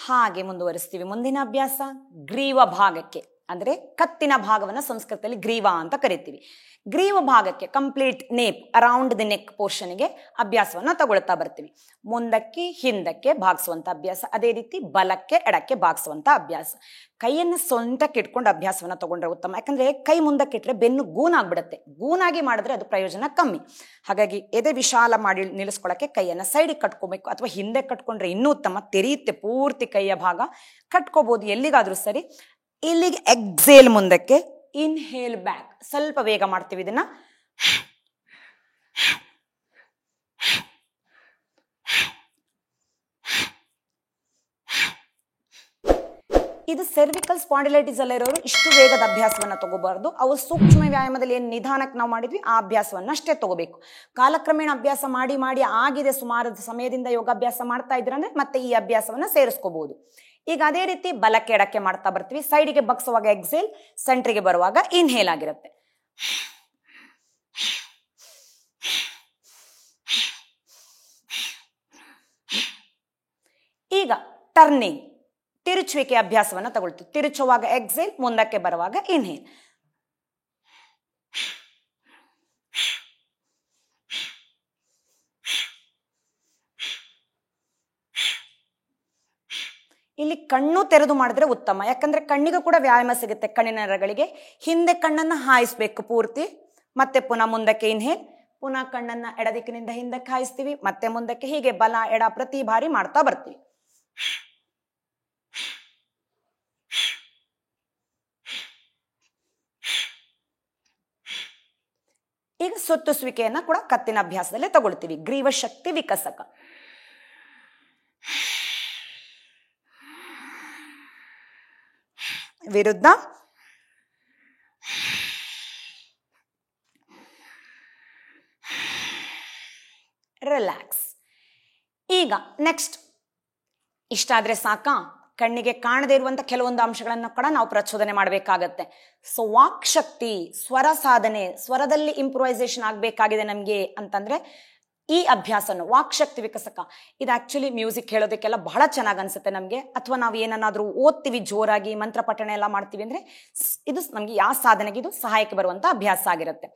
ಹಾಗೆ ಮುಂದುವರಿಸ್ತೀವಿ. ಮುಂದಿನ ಅಭ್ಯಾಸ ಗ್ರೀವ ಭಾಗಕ್ಕೆ, ಅಂದ್ರೆ ಕತ್ತಿನ ಭಾಗವನ್ನ ಸಂಸ್ಕೃತದಲ್ಲಿ ಗ್ರೀವ ಅಂತ ಕರಿತೀವಿ. ಗ್ರೀವ ಭಾಗಕ್ಕೆ ಕಂಪ್ಲೀಟ್ ನೇಪ್ ಅರೌಂಡ್ ದಿ ನೆಕ್ ಪೋರ್ಷನ್ಗೆ ಅಭ್ಯಾಸವನ್ನ ತಗೊಳ್ತಾ ಬರ್ತೀವಿ. ಮುಂದಕ್ಕೆ ಹಿಂದಕ್ಕೆ ಭಾಗಿಸುವಂತ ಅಭ್ಯಾಸ, ಅದೇ ರೀತಿ ಬಲಕ್ಕೆ ಎಡಕ್ಕೆ ಭಾಗಿಸುವಂತ ಅಭ್ಯಾಸ. ಕೈಯನ್ನು ಸೊಂಟಕ್ಕೆ ಇಟ್ಕೊಂಡು ಅಭ್ಯಾಸವನ್ನ ತಗೊಂಡ್ರೆ ಉತ್ತಮ. ಯಾಕಂದ್ರೆ ಕೈ ಮುಂದಕ್ಕೆ ಇಟ್ರೆ ಬೆನ್ನು ಗೂನಾಗ್ಬಿಡುತ್ತೆ. ಗೂನಾಗಿ ಮಾಡಿದ್ರೆ ಅದು ಪ್ರಯೋಜನ ಕಮ್ಮಿ. ಹಾಗಾಗಿ ಎದೆ ವಿಶಾಲ ಮಾಡಿ ನಿಲ್ಲಿಸ್ಕೊಳ್ಳಕ್ಕೆ ಕೈಯನ್ನ ಸೈಡಿಗೆ ಕಟ್ಕೋಬೇಕು, ಅಥವಾ ಹಿಂದೆ ಕಟ್ಕೊಂಡ್ರೆ ಇನ್ನೂ ಉತ್ತಮ. ತೆರೆಯುತ್ತೆ ಪೂರ್ತಿ ಕೈಯ ಭಾಗ, ಕಟ್ಕೋಬಹುದು ಎಲ್ಲಿಗಾದ್ರೂ ಸರಿ. ಇಲ್ಲಿಗೆ ಎಕ್ಸೇಲ್ ಮುಂದಕ್ಕೆ, ಇನ್ಹೇಲ್ ಬ್ಯಾಕ್. ಸ್ವಲ್ಪ ವೇಗ ಮಾಡ್ತೀವಿ ಇದನ್ನ. ಇದು ಸೆರ್ವಿಕಲ್ ಸ್ಪಾಂಡಿಲೈಟಿಸ್ ಅಲ್ಲಿರೋರು ಇಷ್ಟು ವೇಗದ ಅಭ್ಯಾಸವನ್ನ ತಗೋಬಾರ್ದು. ಅವು ಸೂಕ್ಷ್ಮ ವ್ಯಾಯಾಮದಲ್ಲಿ ಏನು ನಿಧಾನಕ್ಕೆ ನಾವು ಮಾಡಿದ್ವಿ ಆ ಅಭ್ಯಾಸವನ್ನ ಅಷ್ಟೇ ತಗೋಬೇಕು. ಕಾಲಕ್ರಮೇಣ ಅಭ್ಯಾಸ ಮಾಡಿ ಮಾಡಿ ಆಗಿದೆ, ಸುಮಾರು ಸಮಯದಿಂದ ಯೋಗಾಭ್ಯಾಸ ಮಾಡ್ತಾ ಇದ್ರಂದ್ರೆ ಮತ್ತೆ ಈ ಅಭ್ಯಾಸವನ್ನ ಸೇರಿಸ್ಕೋಬಹುದು. ಈಗ ಅದೇ ರೀತಿ ಬಲಕ್ಕೆ ಎಡಕ್ಕೆ ಮಾಡ್ತಾ ಬರ್ತೀವಿ. ಸೈಡಿಗೆ ಬಗ್ಸುವಾಗ ಎಕ್ಸೇಲ್, ಸೆಂಟ್ರಿಗೆ ಬರುವಾಗ ಇನ್ಹೇಲ್ ಆಗಿರುತ್ತೆ. ಈಗ ಟರ್ನಿಂಗ್, ತಿರುಚುವಿಕೆ ಅಭ್ಯಾಸವನ್ನ ತಗೊಳ್ತೀವಿ. ತಿರುಚುವಾಗ ಎಕ್ಸೇಲ್, ಮುಂದಕ್ಕೆ ಬರುವಾಗ ಇನ್ಹೇಲ್. ಇಲ್ಲಿ ಕಣ್ಣು ತೆರೆದು ಮಾಡಿದ್ರೆ ಉತ್ತಮ. ಯಾಕಂದ್ರೆ ಕಣ್ಣಿಗೂ ಕೂಡ ವ್ಯಾಯಾಮ ಸಿಗುತ್ತೆ, ಕಣ್ಣಿನ ನರಗಳಿಗೆ. ಹಿಂದೆ ಕಣ್ಣನ್ನ ಹಾಯಿಸ್ಬೇಕು ಪೂರ್ತಿ, ಮತ್ತೆ ಪುನಃ ಮುಂದಕ್ಕೆ ಇನ್ಹೇಲ್, ಪುನಃ ಕಣ್ಣನ್ನ ಎಡದಿಕ್ಕಿನಿಂದ ಹಿಂದಕ್ಕೆ ಹಾಯಿಸ್ತೀವಿ, ಮತ್ತೆ ಮುಂದಕ್ಕೆ. ಹೀಗೆ ಬಲ ಎಡ ಪ್ರತಿ ಬಾರಿ ಮಾಡ್ತಾ ಬರ್ತೀವಿ. ಈಗ ಸುತ್ತುಸುವಿಕೆಯನ್ನ ಕೂಡ ಕತ್ತಿನ ಅಭ್ಯಾಸದಲ್ಲೇ ತಗೊಳ್ತೀವಿ. ಗ್ರೀವ ಶಕ್ತಿ ವಿಕಸಕ. ವಿರುದ್ಧ, ರಿಲ್ಯಾಕ್ಸ್. ಈಗ ನೆಕ್ಸ್ಟ್, ಇಷ್ಟಾದ್ರೆ ಸಾಕಾ? ಕಣ್ಣಿಗೆ ಕಾಣದೇ ಇರುವಂತ ಕೆಲವೊಂದು ಅಂಶಗಳನ್ನು ಕೂಡ ನಾವು ಪ್ರಚೋದನೆ ಮಾಡಬೇಕಾಗತ್ತೆ. ಸೊ ವಾಕ್ ಶಕ್ತಿ, ಸ್ವರ ಸಾಧನೆ, ಸ್ವರದಲ್ಲಿ ಇಂಪ್ರೂವೈಸೇಷನ್ ಆಗ್ಬೇಕಾಗಿದೆ ನಮ್ಗೆ ಅಂತಂದ್ರೆ ಈ ಅಭ್ಯಾಸನು ವಾಕ್ ಶಕ್ತಿ ವಿಕಸಕ. ಇದು ಆಕ್ಚುಲಿ ಮ್ಯೂಸಿಕ್ ಹೇಳೋದಕ್ಕೆಲ್ಲ ಬಹಳ ಚೆನ್ನಾಗಿ ಅನ್ಸುತ್ತೆ ನಮ್ಗೆ. ಅಥವಾ ನಾವು ಏನನ್ನಾದ್ರೂ ಓದ್ತೀವಿ ಜೋರಾಗಿ, ಮಂತ್ರ ಪಠಣೆ ಎಲ್ಲ ಮಾಡ್ತೀವಿ ಅಂದ್ರೆ ಇದು ನಮ್ಗೆ ಯಾವ ಸಾಧನೆಗೆ ಇದು ಸಹಾಯಕ್ಕೆ ಬರುವಂತ ಅಭ್ಯಾಸ ಆಗಿರುತ್ತೆ.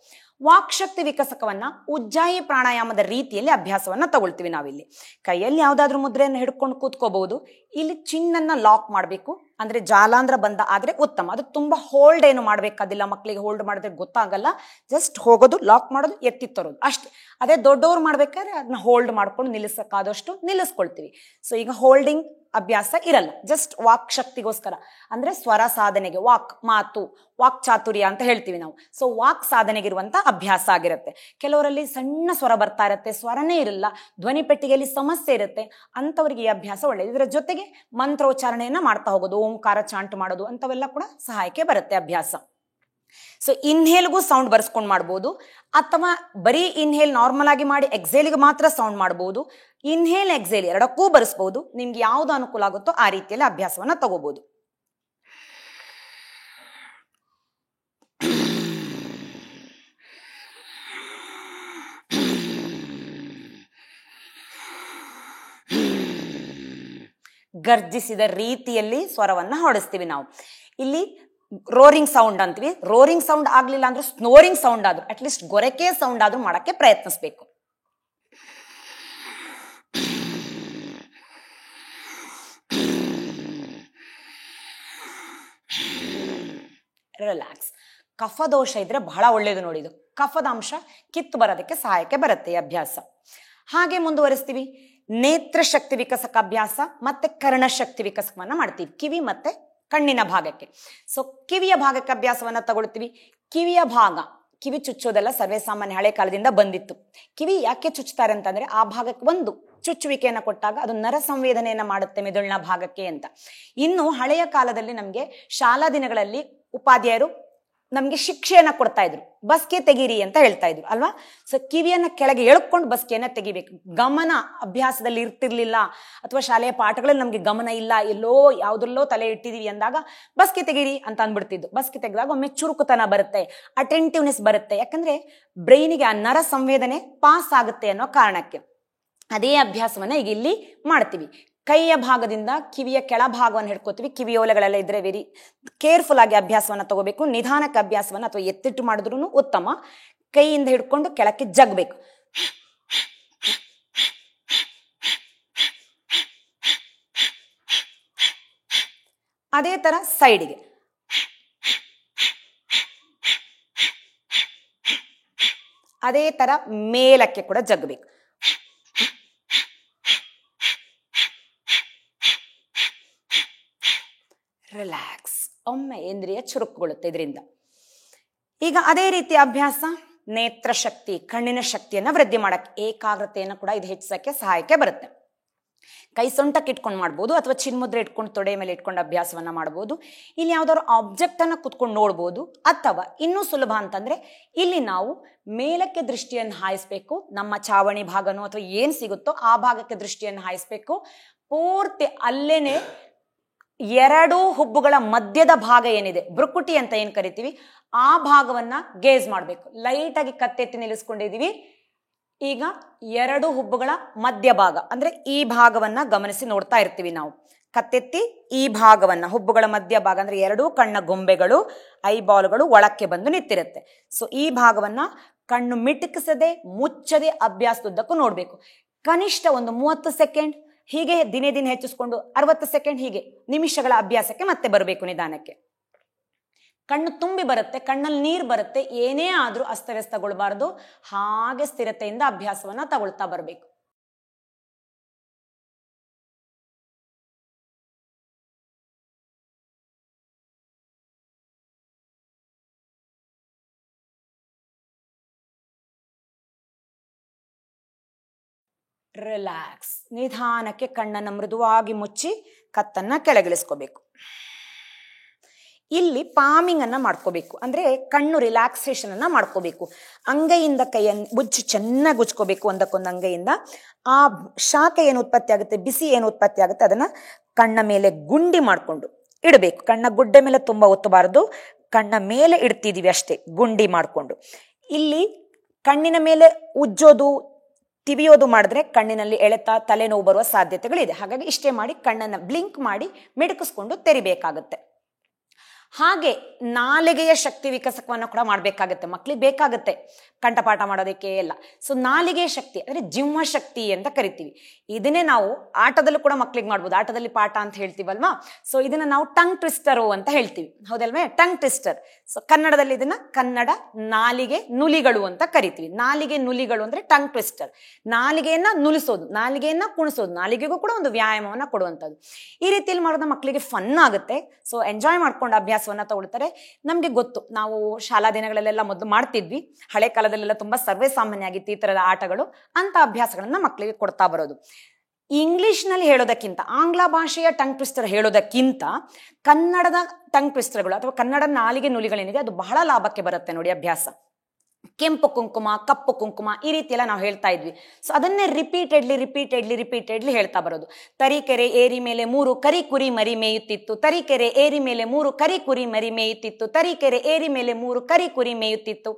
ವಾಕ್ ಶಕ್ತಿ ವಿಕಸಕವನ್ನ ಉಜ್ಜಾಯಿ ಪ್ರಾಣಾಯಾಮದ ರೀತಿಯಲ್ಲಿ ಅಭ್ಯಾಸವನ್ನ ತಗೊಳ್ತೀವಿ ನಾವಿಲ್ಲಿ. ಕೈಯಲ್ಲಿ ಯಾವ್ದಾದ್ರು ಮುದ್ರೆಯನ್ನು ಹಿಡ್ಕೊಂಡು ಕೂತ್ಕೋಬಹುದು. ಇಲ್ಲಿ ಚಿನ್ನನ್ನ ಲಾಕ್ ಮಾಡಬೇಕು, ಅಂದ್ರೆ ಜಾಲಾಂಧ್ರ ಬಂಧ ಆದ್ರೆ ಉತ್ತಮ. ಅದು ತುಂಬಾ ಹೋಲ್ಡ್ ಏನು ಮಾಡ್ಬೇಕಾದಿಲ್ಲ, ಮಕ್ಕಳಿಗೆ ಹೋಲ್ಡ್ ಮಾಡಿದ್ರೆ ಗೊತ್ತಾಗಲ್ಲ. ಜಸ್ಟ್ ಹೋಗೋದು, ಲಾಕ್ ಮಾಡೋದು, ಎತ್ತಿ ತರೋದು ಅಷ್ಟೇ. ಅದೇ ದೊಡ್ಡವ್ರು ಮಾಡ್ಬೇಕಾದ್ರೆ ಅದನ್ನ ಹೋಲ್ಡ್ ಮಾಡ್ಕೊಂಡು ನಿಲ್ಲಿಸಕ್ಕಾದಷ್ಟು ನಿಲ್ಲಿಸ್ಕೊಳ್ತೀವಿ. ಸೊ ಈಗ ಹೋಲ್ಡಿಂಗ್ ಅಭ್ಯಾಸ ಇರಲ್ಲ, ಜಸ್ಟ್ ವಾಕ್ ಶಕ್ತಿಗೋಸ್ಕರ, ಅಂದ್ರೆ ಸ್ವರ ಸಾಧನೆಗೆ. ವಾಕ್ ಮಾತು, ವಾಕ್ ಚಾತುರ್ಯ ಅಂತ ಹೇಳ್ತೀವಿ ನಾವು. ಸೊ ವಾಕ್ ಸಾಧನೆಗಿರುವಂತ ಅಭ್ಯಾಸ ಆಗಿರುತ್ತೆ. ಕೆಲವರಲ್ಲಿ ಸಣ್ಣ ಸ್ವರ ಬರ್ತಾ ಇರುತ್ತೆ, ಸ್ವರನೇ ಇರಲ್ಲ, ಧ್ವನಿ ಪೆಟ್ಟಿಗೆಯಲ್ಲಿ ಸಮಸ್ಯೆ ಇರುತ್ತೆ, ಅಂತವರಿಗೆ ಈ ಅಭ್ಯಾಸ ಒಳ್ಳೆಯದು. ಇದರ ಜೊತೆಗೆ ಮಂತ್ರೋಚ್ಚಾರಣೆಯನ್ನ ಮಾಡ್ತಾ ಹೋಗೋದು, ಓಂಕಾರ ಚಾಂಟ್ ಮಾಡೋದು, ಅಂತವೆಲ್ಲ ಕೂಡ ಸಹಾಯಕ್ಕೆ ಬರುತ್ತೆ ಅಭ್ಯಾಸ. ಸೊ ಇನ್ಹೇಲ್ಗೂ ಸೌಂಡ್ ಬರ್ಸ್ಕೊಂಡು ಮಾಡ್ಬೋದು, ಅಥವಾ ಬರೀ ಇನ್ಹೇಲ್ ನಾರ್ಮಲ್ ಆಗಿ ಮಾಡಿ ಎಕ್ಸೇಲ್ಗೆ ಮಾತ್ರ ಸೌಂಡ್ ಮಾಡ್ಬೋದು. ಇನ್ಹೇಲ್ ಎಕ್ಸೇಲ್ ಎರಡಕ್ಕೂ ಬರೆಸ್ಬೋದು. ನಿಮ್ಗೆ ಯಾವ್ದು ಅನುಕೂಲ ಆಗುತ್ತೋ ಆ ರೀತಿಯಲ್ಲಿ ಅಭ್ಯಾಸವನ್ನ ತಗೋಬಹುದು. ಗರ್ಜಿಸಿದ ರೀತಿಯಲ್ಲಿ ಸ್ವರವನ್ನ ಹೊಡಿಸ್ತೀವಿ ನಾವು. ಇಲ್ಲಿ ರೋರಿಂಗ್ ಸೌಂಡ್ ಅಂತೀವಿ. ರೋರಿಂಗ್ ಸೌಂಡ್ ಆಗ್ಲಿಲ್ಲ ಅಂದ್ರೆ ಸ್ನೋರಿಂಗ್ ಸೌಂಡ್ ಆದ್ರೂ, ಅಟ್ಲೀಸ್ಟ್ ಗೊರಕೆ ಸೌಂಡ್ ಆದ್ರೂ ಮಾಡಕ್ಕೆ ಪ್ರಯತ್ನಿಸ್ಬೇಕು. ರಿಲ್ಯಾಕ್ಸ್. ಕಫದೋಷ ಇದ್ರೆ ಬಹಳ ಒಳ್ಳೇದು ನೋಡಿ. ಇದು ಕಫದ ಅಂಶ ಕಿತ್ತು ಬರೋದಕ್ಕೆ ಸಹಾಯಕ್ಕೆ ಬರುತ್ತೆ ಈ ಅಭ್ಯಾಸ. ಹಾಗೆ ಮುಂದುವರಿಸ್ತೀವಿ. ನೇತ್ರ ಶಕ್ತಿ ವಿಕಸಕ ಅಭ್ಯಾಸ ಮತ್ತೆ ಕರ್ಣಶಕ್ತಿ ವಿಕಸಕವನ್ನ ಮಾಡ್ತೀವಿ, ಕಿವಿ ಮತ್ತೆ ಕಣ್ಣಿನ ಭಾಗಕ್ಕೆ. ಸೊ ಕಿವಿಯ ಭಾಗಕ್ಕೆ ಅಭ್ಯಾಸವನ್ನ ತಗೊಳ್ತೀವಿ. ಕಿವಿಯ ಭಾಗ, ಕಿವಿ ಚುಚ್ಚೋದೆಲ್ಲ ಸರ್ವೇ ಸಾಮಾನ್ಯ, ಹಳೆ ಕಾಲದಿಂದ ಬಂದಿತ್ತು. ಕಿವಿ ಯಾಕೆ ಚುಚ್ತಾರೆ ಅಂತಂದ್ರೆ ಆ ಭಾಗಕ್ಕೆ ಒಂದು ಚುಚ್ಚುವಿಕೆಯನ್ನು ಕೊಟ್ಟಾಗ ಅದು ನರ ಸಂವೇದನೆಯನ್ನ ಮಾಡುತ್ತೆ ಮೆದುಳಿನ ಭಾಗಕ್ಕೆ ಅಂತ. ಇನ್ನು ಹಳೆಯ ಕಾಲದಲ್ಲಿ ನಮ್ಗೆ ಶಾಲಾ ದಿನಗಳಲ್ಲಿ ಉಪಾಧ್ಯಾಯರು ನಮ್ಗೆ ಶಿಕ್ಷೆಯನ್ನ ಕೊಡ್ತಾ ಇದ್ರು, ಬಸ್ಕೆ ತೆಗೀರಿ ಅಂತ ಹೇಳ್ತಾ ಇದ್ರು ಅಲ್ವಾ. ಸೊ ಕಿವಿಯನ್ನ ಕೆಳಗೆ ಎಳ್ಕೊಂಡು ಬಸ್ಕೆಯನ್ನ ತೆಗಿಬೇಕು. ಗಮನ ಅಭ್ಯಾಸದಲ್ಲಿ ಇರ್ತಿರ್ಲಿಲ್ಲ, ಅಥವಾ ಶಾಲೆಯ ಪಾಠಗಳಲ್ಲಿ ನಮ್ಗೆ ಗಮನ ಇಲ್ಲ, ಎಲ್ಲೋ ಯಾವ್ದ್ರಲ್ಲೋ ತಲೆ ಇಟ್ಟಿದೀವಿ ಅಂದಾಗ ಬಸ್ಕೆ ತೆಗೀರಿ ಅಂತ ಅಂದ್ಬಿಡ್ತಿದ್ದು. ಬಸ್ಕೆ ತೆಗೆದಾಗ ಒಮ್ಮೆ ಚುರುಕುತನ ಬರುತ್ತೆ, ಅಟೆಂಟಿವ್ನೆಸ್ ಬರುತ್ತೆ. ಯಾಕಂದ್ರೆ ಬ್ರೈನಿಗೆ ಆ ನರ ಸಂವೇದನೆ ಪಾಸ್ ಆಗುತ್ತೆ ಅನ್ನೋ ಕಾರಣಕ್ಕೆ. ಅದೇ ಅಭ್ಯಾಸವನ್ನ ಈಗ ಇಲ್ಲಿ ಮಾಡ್ತೀವಿ. ಕೈಯ ಭಾಗದಿಂದ ಕಿವಿಯ ಕೆಳಭಾಗವನ್ನು ಹಿಡ್ಕೋತೀವಿ. ಕಿವಿಯೋಲೆಗಳೆಲ್ಲ ಇದ್ರೆ ವೆರಿ ಕೇರ್ಫುಲ್ ಆಗಿ ಅಭ್ಯಾಸವನ್ನ ತಗೋಬೇಕು. ನಿಧಾನಕ್ಕೆ ಅಭ್ಯಾಸವನ್ನ ಅಥವಾ ಎತ್ತಿಟ್ಟು ಮಾಡಿದ್ರು ಉತ್ತಮ. ಕೈಯಿಂದ ಹಿಡ್ಕೊಂಡು ಕೆಳಕ್ಕೆ ಜಗ್ಬೇಕು. ಅದೇ ತರ ಸೈಡ್ಗೆ. ಅದೇ ತರ ಮೇಲಕ್ಕೆ ಕೂಡ ಜಗ್ಬೇಕು. ರಿಲ್ಯಾಕ್ಸ್. ಒಮ್ಮೆ ಇಂದ್ರಿಯ ಚುರುಕುಗೊಳ್ಳುತ್ತೆ ಇದರಿಂದ. ಈಗ ಅದೇ ರೀತಿ ಅಭ್ಯಾಸ ನೇತ್ರ ಶಕ್ತಿ, ಕಣ್ಣಿನ ಶಕ್ತಿಯನ್ನ ವೃದ್ಧಿ ಮಾಡಕ್ಕೆ, ಏಕಾಗ್ರತೆಯನ್ನು ಕೂಡ ಇದು ಹೆಚ್ಚಿಸಕ್ಕೆ ಸಹಾಯಕ್ಕೆ ಬರುತ್ತೆ. ಕೈ ಸೊಂಟಕ್ಕೆ ಇಟ್ಕೊಂಡು ಮಾಡ್ಬೋದು ಅಥವಾ ಚಿನ್ಮುದ್ರೆ ಇಟ್ಕೊಂಡು ತೊಡೆ ಮೇಲೆ ಇಟ್ಕೊಂಡು ಅಭ್ಯಾಸವನ್ನ ಮಾಡ್ಬೋದು. ಇಲ್ಲಿ ಯಾವ್ದಾದ್ರು ಆಬ್ಜೆಕ್ಟ್ ಅನ್ನ ಕುತ್ಕೊಂಡು ನೋಡ್ಬೋದು. ಅಥವಾ ಇನ್ನೂ ಸುಲಭ ಅಂತಂದ್ರೆ ಇಲ್ಲಿ ನಾವು ಮೇಲಕ್ಕೆ ದೃಷ್ಟಿಯನ್ನು ಹಾಯಿಸ್ಬೇಕು. ನಮ್ಮ ಚಾವಣಿ ಭಾಗನೋ ಅಥವಾ ಏನ್ ಸಿಗುತ್ತೋ ಆ ಭಾಗಕ್ಕೆ ದೃಷ್ಟಿಯನ್ನು ಹಾಯಿಸ್ಬೇಕು. ಪೂರ್ತಿ ಅಲ್ಲೇನೆ ಎರಡು ಹುಬ್ಬುಗಳ ಮಧ್ಯದ ಭಾಗ ಏನಿದೆ, ಭ್ರುಕುಟಿ ಅಂತ ಏನ್ ಕರಿತೀವಿ, ಆ ಭಾಗವನ್ನ ಗೇಜ್ ಮಾಡ್ಬೇಕು. ಲೈಟ್ ಆಗಿ ಕತ್ತೆತ್ತಿ ನಿಲ್ಲಿಸ್ಕೊಂಡಿದೀವಿ. ಈಗ ಎರಡು ಹುಬ್ಬುಗಳ ಮಧ್ಯಭಾಗ ಅಂದ್ರೆ ಈ ಭಾಗವನ್ನ ಗಮನಿಸಿ ನೋಡ್ತಾ ಇರ್ತೀವಿ ನಾವು. ಕತ್ತೆತ್ತಿ ಈ ಭಾಗವನ್ನ, ಹುಬ್ಬುಗಳ ಮಧ್ಯಭಾಗ ಅಂದ್ರೆ ಎರಡೂ ಕಣ್ಣ ಗೊಂಬೆಗಳು, ಐಬಾಲ್ಗಳು ಒಳಕ್ಕೆ ಬಂದು ನಿಂತಿರುತ್ತೆ. ಸೊ ಈ ಭಾಗವನ್ನ ಕಣ್ಣು ಮಿಟುಕಿಸದೆ ಮುಚ್ಚದೆ ಅಭ್ಯಾಸದುದ್ದಕ್ಕೂ ನೋಡ್ಬೇಕು. ಕನಿಷ್ಠ ಒಂದು 30 ಸೆಕೆಂಡ್, ಹೀಗೆ ದಿನೇ ದಿನ ಹೆಚ್ಚಿಸ್ಕೊಂಡು 60 ಸೆಕೆಂಡ್, ಹೀಗೆ ನಿಮಿಷಗಳ ಅಭ್ಯಾಸಕ್ಕೆ ಮತ್ತೆ ಬರಬೇಕು ನಿಧಾನಕ್ಕೆ. ಕಣ್ಣು ತುಂಬಿ ಬರುತ್ತೆ, ಕಣ್ಣಲ್ಲಿ ನೀರು ಬರುತ್ತೆ, ಏನೇ ಆದ್ರೂ ಅಸ್ತವ್ಯಸ್ತಗೊಳ್ಬಾರ್ದು. ಹಾಗೆ ಸ್ಥಿರತೆಯಿಂದ ಅಭ್ಯಾಸವನ್ನ ತಗೊಳ್ತಾ ಬರಬೇಕು. ರಿಲ್ಯಾಕ್ಸ್. ನಿಧಾನಕ್ಕೆ ಕಣ್ಣನ್ನು ಮೃದುವಾಗಿ ಮುಚ್ಚಿ ಕತ್ತನ್ನ ಕೆಳಗಿಳಿಸ್ಕೋಬೇಕು. ಇಲ್ಲಿ ಪಾಮಿಂಗ್ ಅನ್ನ ಮಾಡ್ಕೋಬೇಕು. ಅಂದ್ರೆ ಕಣ್ಣು ರಿಲ್ಯಾಕ್ಸೇಷನ್ ಅನ್ನ ಮಾಡ್ಕೋಬೇಕು. ಅಂಗೈಯಿಂದ ಕೈಯನ್ನು ಮುಚ್ಚಿ ಚೆನ್ನಾಗಿ ಉಜ್ಕೋಬೇಕು ಒಂದಕ್ಕೊಂದು ಅಂಗೈಯಿಂದ. ಆ ಶಾಖ ಏನು ಉತ್ಪತ್ತಿ ಆಗುತ್ತೆ, ಬಿಸಿ ಏನು ಉತ್ಪತ್ತಿ ಆಗುತ್ತೆ, ಅದನ್ನ ಕಣ್ಣ ಮೇಲೆ ಗುಂಡಿ ಮಾಡ್ಕೊಂಡು ಇಡಬೇಕು. ಕಣ್ಣ ಗುಡ್ಡೆ ಮೇಲೆ ತುಂಬಾ ಒತ್ತಬಾರದು, ಕಣ್ಣ ಮೇಲೆ ಇಡ್ತಿದೀವಿ ಅಷ್ಟೇ, ಗುಂಡಿ ಮಾಡ್ಕೊಂಡು. ಇಲ್ಲಿ ಕಣ್ಣಿನ ಮೇಲೆ ಉಜ್ಜೋದು ತಿವಿಯೋದು ಮಾಡಿದ್ರೆ ಕಣ್ಣಿನಲ್ಲಿ ಎಳೆತ, ತಲೆನೋವು ಬರುವ ಸಾಧ್ಯತೆಗಳಿದೆ. ಹಾಗಾಗಿ ಇಷ್ಟೇ ಮಾಡಿ ಕಣ್ಣನ್ನ ಬ್ಲಿಂಕ್ ಮಾಡಿ ಮಿಡುಕಿಸ್ಕೊಂಡು ತೆರಿಬೇಕಾಗತ್ತೆ. ಹಾಗೆ ನಾಲಿಗೆಯ ಶಕ್ತಿ ವಿಕಸಕವನ್ನು ಕೂಡ ಮಾಡ್ಬೇಕಾಗತ್ತೆ. ಮಕ್ಳಿಗೆ ಬೇಕಾಗತ್ತೆ ಕಂಠಪಾಠ ಮಾಡೋದಕ್ಕೆ ಎಲ್ಲ. ಸೊ ನಾಲಿಗೆಯ ಶಕ್ತಿ ಅಂದ್ರೆ ಜಿಹ್ವ ಶಕ್ತಿ ಅಂತ ಕರಿತೀವಿ. ಇದನ್ನೇ ನಾವು ಆಟದಲ್ಲೂ ಕೂಡ ಮಕ್ಳಿಗೆ ಮಾಡ್ಬೋದು. ಆಟದಲ್ಲಿ ಪಾಠ ಅಂತ ಹೇಳ್ತೀವಲ್ವಾ, ಸೊ ಇದನ್ನ ನಾವು ಟಂಗ್ ಟ್ವಿಸ್ಟರು ಅಂತ ಹೇಳ್ತೀವಿ, ಹೌದಲ್ವೇ? Tongue twister. ಸೊ ಕನ್ನಡದಲ್ಲಿ ಇದನ್ನ ಕನ್ನಡ ನಾಲಿಗೆ ನುಲಿಗಳು ಅಂತ ಕರಿತೀವಿ. ನಾಲಿಗೆ ನುಲಿಗಳು ಅಂದ್ರೆ ಟಂಗ್ ಟ್ವಿಸ್ಟರ್. ನಾಲಿಗೆಯನ್ನ ನುಲಿಸೋದು, ನಾಲಿಗೆಯನ್ನ ಕುಣಿಸೋದು, ನಾಲಿಗೆಗೂ ಕೂಡ ಒಂದು ವ್ಯಾಯಾಮವನ್ನ ಕೊಡುವಂಥದ್ದು. ಈ ರೀತಿಯಲ್ಲಿ ಮಾಡೋದ ಮಕ್ಕಳಿಗೆ ಫನ್ ಆಗುತ್ತೆ. ಸೊ ಎಂಜಾಯ್ ಮಾಡ್ಕೊಂಡು ಅಭ್ಯಾಸವನ್ನ ತಗೊಳ್ತಾರೆ. ನಮ್ಗೆ ಗೊತ್ತು, ನಾವು ಶಾಲಾ ದಿನಗಳಲ್ಲೆಲ್ಲ ಮೊದಲು ಮಾಡ್ತಿದ್ವಿ. ಹಳೆ ಕಾಲದಲ್ಲೆಲ್ಲ ತುಂಬಾ ಸರ್ವೇ ಸಾಮಾನ್ಯ ಆಗಿತ್ತು ಈ ತರದ ಆಟಗಳು. ಅಂತ ಅಭ್ಯಾಸಗಳನ್ನ ಮಕ್ಕಳಿಗೆ ಕೊಡ್ತಾ ಬರೋದು. ಇಂಗ್ಲಿಷ್ ನಲ್ಲಿ ಹೇಳೋದಕ್ಕಿಂತ, ಆಂಗ್ಲ ಭಾಷೆಯ ಟಂಗ್ ಟ್ವಿಸ್ಟರ್ ಹೇಳೋದಕ್ಕಿಂತ ಕನ್ನಡದ ಟಂಗ್ ಟ್ವಿಸ್ಟರ್ಗಳು ಅಥವಾ ಕನ್ನಡ ನಾಲಿಗೆ ನುಲಿಗಳೇನಿದೆ ಅದು ಬಹಳ ಲಾಭಕ್ಕೆ ಬರುತ್ತೆ ನೋಡಿ ಅಭ್ಯಾಸ. ಕೆಂಪು ಕುಂಕುಮ, ಕಪ್ಪು ಕುಂಕುಮ, ಈ ರೀತಿ ಎಲ್ಲ ನಾವು ಹೇಳ್ತಾ ಇದ್ವಿ. ಸೊ ಅದನ್ನೇ ರಿಪೀಟೆಡ್ಲಿ ಹೇಳ್ತಾ ಬರೋದು. ತರೀಕೆರೆ ಏರಿ ಮೇಲೆ 3 ಕರಿ ಕುರಿ ಮರಿ ಮೇಯುತ್ತಿತ್ತು, ತರೀಕೆರೆ ಏರಿ ಮೇಲೆ 3 ಕರಿ ಕುರಿ ಮರಿ ಮೇಯುತ್ತಿತ್ತು, ತರೀಕೆರೆ ಏರಿ ಮೇಲೆ 3 ಕರಿ ಕುರಿ ಮೇಯುತ್ತಿತ್ತು.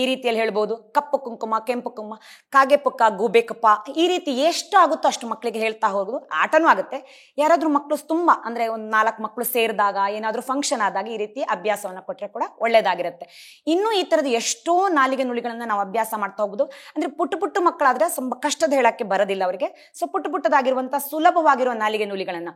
ಈ ರೀತಿಯಲ್ಲಿ ಹೇಳ್ಬೋದು. ಕಪ್ಪು ಕುಂಕುಮ, ಕೆಂಪು ಕುಂಕುಮ, ಕಾಗೆ ಪುಕ್ಕ, ಗೂಬೆ ಕಪ್ಪ, ಈ ರೀತಿ ಎಷ್ಟು ಆಗುತ್ತೋ ಅಷ್ಟು ಮಕ್ಕಳಿಗೆ ಹೇಳ್ತಾ ಹೋಗೋದು. ಆಟನೂ ಆಗುತ್ತೆ. ಯಾರಾದ್ರೂ ಮಕ್ಕಳು ತುಂಬಾ ಅಂದ್ರೆ ಒಂದು 4 ಮಕ್ಕಳು ಸೇರಿದಾಗ, ಏನಾದ್ರೂ ಫಂಕ್ಷನ್ ಆದಾಗ ಈ ರೀತಿ ಅಭ್ಯಾಸವನ್ನ ಕೊಟ್ರೆ ಕೂಡ ಒಳ್ಳೇದಾಗಿರುತ್ತೆ. ಇನ್ನು ಈ ತರದ ಎಷ್ಟೋ ನಾಲಿಗೆ ನುಲಿಗಳನ್ನ ನಾವು ಅಭ್ಯಾಸ ಮಾಡ್ತಾ ಹೋಗುದು. ಅಂದ್ರೆ ಪುಟ್ಟ ಮಕ್ಕಳಾದ್ರೆ ಸ್ವಲ್ಪ ಕಷ್ಟದ ಹೇಳಕ್ಕೆ ಬರೋದಿಲ್ಲ ಅವರಿಗೆ. ಸೊ ಪುಟ್ಟದಾಗಿರುವಂತಹ ಸುಲಭವಾಗಿರುವ ನಾಲಿಗೆ ನುಲಿಗಳನ್ನ,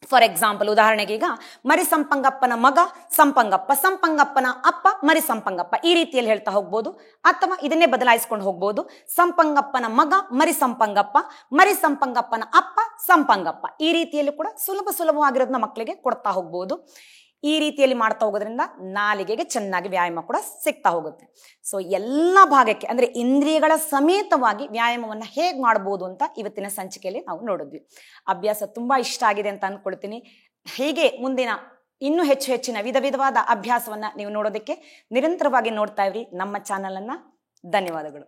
ಫಾರ್ ಎಕ್ಸಾಂಪಲ್, ಉದಾಹರಣೆಗೆ ಈಗ ಮರಿ ಸಂಪಂಗಪ್ಪನ ಮಗ ಸಂಪಂಗಪ್ಪ, ಸಂಪಂಗಪ್ಪನ ಅಪ್ಪ ಮರಿ ಸಂಪಂಗಪ್ಪ, ಈ ರೀತಿಯಲ್ಲಿ ಹೇಳ್ತಾ ಹೋಗ್ಬೋದು. ಅಥವಾ ಇದನ್ನೇ ಬದಲಾಯಿಸ್ಕೊಂಡು ಹೋಗ್ಬೋದು. ಸಂಪಂಗಪ್ಪನ ಮಗ ಮರಿ ಸಂಪಂಗಪ್ಪ, ಮರಿ ಸಂಪಂಗಪ್ಪನ ಅಪ್ಪ ಸಂಪಂಗಪ್ಪ, ಈ ರೀತಿಯಲ್ಲಿ ಕೂಡ ಸುಲಭವಾಗಿರೋದನ್ನ ಮಕ್ಕಳಿಗೆ ಕೊಡ್ತಾ ಹೋಗ್ಬೋದು. ಈ ರೀತಿಯಲ್ಲಿ ಮಾಡ್ತಾ ಹೋಗೋದ್ರಿಂದ ನಾಲಿಗೆಗೆ ಚೆನ್ನಾಗಿ ವ್ಯಾಯಾಮ ಕೂಡ ಸಿಗ್ತಾ ಹೋಗುತ್ತೆ. ಸೊ ಎಲ್ಲ ಭಾಗಕ್ಕೆ ಅಂದ್ರೆ ಇಂದ್ರಿಯಗಳ ಸಮೇತವಾಗಿ ವ್ಯಾಯಾಮವನ್ನ ಹೇಗೆ ಮಾಡ್ಬೋದು ಅಂತ ಇವತ್ತಿನ ಸಂಚಿಕೆಯಲ್ಲಿ ನಾವು ನೋಡಿದ್ವಿ. ಅಭ್ಯಾಸ ತುಂಬಾ ಇಷ್ಟ ಆಗಿದೆ ಅಂತ ಅಂದ್ಕೊಳ್ತೀನಿ. ಹೀಗೆ ಮುಂದಿನ ಇನ್ನೂ ಹೆಚ್ಚಿನ ವಿಧವಾದ ಅಭ್ಯಾಸವನ್ನ ನೀವು ನೋಡೋದಕ್ಕೆ ನಿರಂತರವಾಗಿ ನೋಡ್ತಾ ಇವ್ರಿ ನಮ್ಮ ಚಾನಲ್ ಅನ್ನ. ಧನ್ಯವಾದಗಳು.